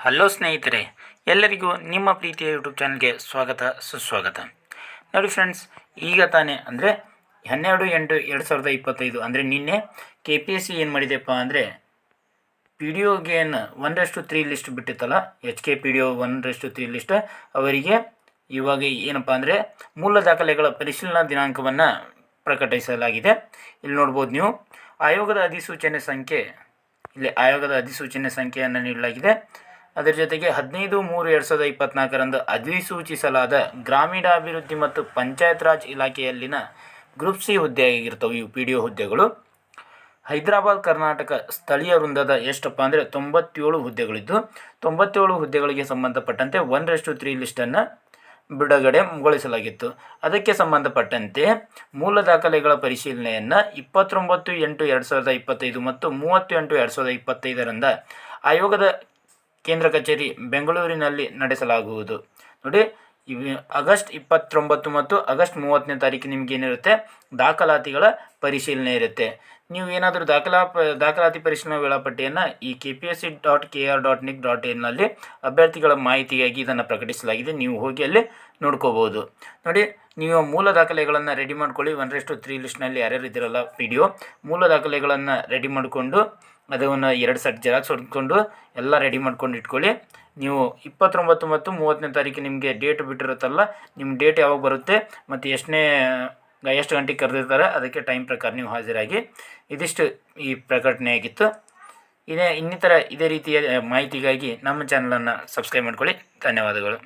Hello ಸ್ನೇಹಿತರೆ, ಎಲ್ಲರಿಗೂ ನಿಮ್ಮ ಪ್ರೀತಿಯ ಯೂಟ್ಯೂಬ್ ಚಾನಲ್ಗೆ ಸ್ವಾಗತ ಸುಸ್ವಾಗತ. ನೋಡಿ ಫ್ರೆಂಡ್ಸ್, ಈಗ ತಾನೇ ಅಂದರೆ 12/8/2025 ಅಂದರೆ ನಿನ್ನೆ KPSC ಏನು ಮಾಡಿದೆಪ್ಪ ಅಂದರೆ ಪಿ ಡಿ ಒಗೆ 1:3 ಲಿಸ್ಟ್ ಬಿಟ್ಟಿತ್ತಲ್ಲ, HK PDO 1:3 ಲಿಸ್ಟ್. ಅವರಿಗೆ ಇವಾಗ ಏನಪ್ಪ ಅಂದರೆ ಮೂಲ ದಾಖಲೆಗಳ ಪರಿಶೀಲನಾ ದಿನಾಂಕವನ್ನು ಪ್ರಕಟಿಸಲಾಗಿದೆ. ಇಲ್ಲಿ ನೋಡ್ಬೋದು ನೀವು ಆಯೋಗದ ಅಧಿಸೂಚನೆ ಸಂಖ್ಯೆಯನ್ನು ನೀಡಲಾಗಿದೆ. ಅದರ ಜೊತೆಗೆ 15/3/2024 ಅಧಿಸೂಚಿಸಲಾದ ಗ್ರಾಮೀಣಾಭಿವೃದ್ಧಿ ಮತ್ತು ಪಂಚಾಯತ್ ರಾಜ್ ಇಲಾಖೆಯಲ್ಲಿನ ಗ್ರೂಪ್ ಸಿ ಹುದ್ದೆಯಾಗಿರ್ತವೆ ಇವು PDO ಹುದ್ದೆಗಳು. ಹೈದರಾಬಾದ್ ಕರ್ನಾಟಕ ಸ್ಥಳೀಯ ವೃಂದದ ಎಷ್ಟಪ್ಪ ಅಂದರೆ 97 ಹುದ್ದೆಗಳಿದ್ದು 97 ಹುದ್ದೆಗಳಿಗೆ ಸಂಬಂಧಪಟ್ಟಂತೆ 1:3 ಲಿಸ್ಟನ್ನು ಬಿಡುಗಡೆಗೊಳಿಸಲಾಗಿತ್ತು. ಅದಕ್ಕೆ ಸಂಬಂಧಪಟ್ಟಂತೆ ಮೂಲ ದಾಖಲೆಗಳ ಪರಿಶೀಲನೆಯನ್ನು 29/8/2025 ಮತ್ತು 30/8/2025 ಆಯೋಗದ ಕೇಂದ್ರ ಕಚೇರಿ ಬೆಂಗಳೂರಿನಲ್ಲಿ ನಡೆಸಲಾಗುವುದು. ನೋಡಿ, ಆಗಸ್ಟ್ 29 ಮತ್ತು ಆಗಸ್ಟ್ 30ನೇ ತಾರೀಕು ನಿಮಗೇನಿರುತ್ತೆ ದಾಖಲಾತಿಗಳ ಪರಿಶೀಲನೆ ಇರುತ್ತೆ. ನೀವು ಏನಾದರೂ ದಾಖಲಾತಿ ಪರಿಶೀಲನಾ ವೇಳಾಪಟ್ಟಿಯನ್ನು ಈ kpsc.kr.nic.in ಅಭ್ಯರ್ಥಿಗಳ ಮಾಹಿತಿಗಾಗಿ ಇದನ್ನು ಪ್ರಕಟಿಸಲಾಗಿದೆ. ನೀವು ಹೋಗಿ ಅಲ್ಲಿ ನೋಡ್ಕೋಬೋದು. ನೋಡಿ, ನೀವು ಮೂಲ ದಾಖಲೆಗಳನ್ನು ರೆಡಿ ಮಾಡ್ಕೊಳ್ಳಿ. 1:3 ಲಿಸ್ಟ್ನಲ್ಲಿ ಯಾರ್ಯಾರು ಇದ್ದೀರಲ್ಲ PDO ಮೂಲ ದಾಖಲೆಗಳನ್ನು ರೆಡಿ ಮಾಡಿಕೊಂಡು ಅದನ್ನು 2 ಸೆಟ್ ಜೆರಾಕ್ಸ್ ಹೊಡ್ಕೊಂಡು ಎಲ್ಲ ರೆಡಿ ಮಾಡ್ಕೊಂಡು ಇಟ್ಕೊಳ್ಳಿ. ನೀವು 29 ಮತ್ತು 30ನೇ ತಾರೀಕು ನಿಮಗೆ ಡೇಟ್ ಬಿಟ್ಟಿರುತ್ತಲ್ಲ, ನಿಮ್ಮ ಡೇಟ್ ಯಾವಾಗ ಬರುತ್ತೆ ಮತ್ತು ಎಷ್ಟು ಗಂಟೆಗೆ ಕರೆದಿರ್ತಾರೆ ಅದಕ್ಕೆ ಟೈಮ್ ಪ್ರಕಾರ ನೀವು ಹಾಜರಾಗಿ. ಇದಿಷ್ಟು ಈ ಪ್ರಕಟಣೆಯಾಗಿತ್ತು. ಇನ್ನಿತರ ಇದೇ ರೀತಿಯ ಮಾಹಿತಿಗಾಗಿ ನಮ್ಮ ಚಾನಲನ್ನು ಸಬ್ಸ್ಕ್ರೈಬ್ ಮಾಡ್ಕೊಳ್ಳಿ. ಧನ್ಯವಾದಗಳು.